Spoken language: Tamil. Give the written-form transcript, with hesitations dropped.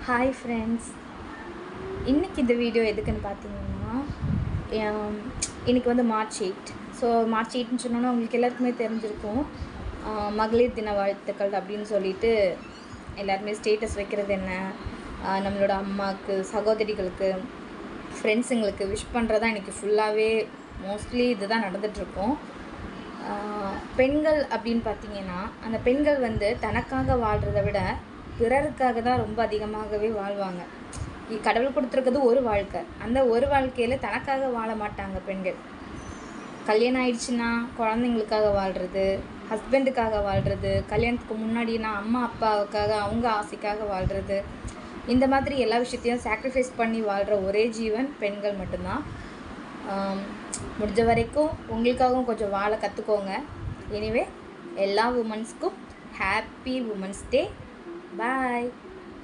ஹாய் ஃப்ரெண்ட்ஸ், இன்றைக்கி இந்த வீடியோ எதுக்குன்னு பார்த்தீங்கன்னா, இன்றைக்கி வந்து மார்ச் 8. ஸோ மார்ச் 8ன்னு சொன்னோன்னா உங்களுக்கு எல்லாருக்குமே தெரிஞ்சிருக்கும். மகளிர் தின வாழ்த்துக்கள் அப்படின்னு சொல்லிட்டு எல்லாருமே ஸ்டேட்டஸ் வைக்கிறது என்ன, நம்மளோட அம்மாவுக்கு, சகோதரிகளுக்கு, ஃப்ரெண்ட்ஸுங்களுக்கு விஷ் பண்ணுறதா இன்றைக்கி ஃபுல்லாகவே மோஸ்ட்லி இதுதான் நடந்துகிட்ருக்கோம். பெண்கள் அப்படின்னு பார்த்தீங்கன்னா, அந்த பெண்கள் வந்து தனக்காக வாழ்கிறத விட பிறருக்காக தான் ரொம்ப அதிகமாகவே வாழ்வாங்க. கடவுள் கொடுத்துருக்கிறது ஒரு வாழ்க்கை, அந்த ஒரு வாழ்க்கையில் தனக்காக வாழ மாட்டாங்க பெண்கள். கல்யாணம் ஆயிடுச்சுன்னா குழந்தைங்களுக்காக வாழ்கிறது, ஹஸ்பண்டுக்காக வாழ்கிறது, கல்யாணத்துக்கு முன்னாடினா அம்மா அப்பாவுக்காக அவங்க ஆசைக்காக வாழ்கிறது, இந்த மாதிரி எல்லா விஷயத்தையும் சாக்ரிஃபைஸ் பண்ணி வாழ்கிற ஒரே ஜீவன் பெண்கள் மட்டும்தான். முடிஞ்ச வரைக்கும் உங்களுக்காகவும் கொஞ்சம் வாழ கற்றுக்கோங்க. எனிவே எல்லா உமன்ஸ்க்கும் ஹாப்பி உமன்ஸ் டே. பாய்.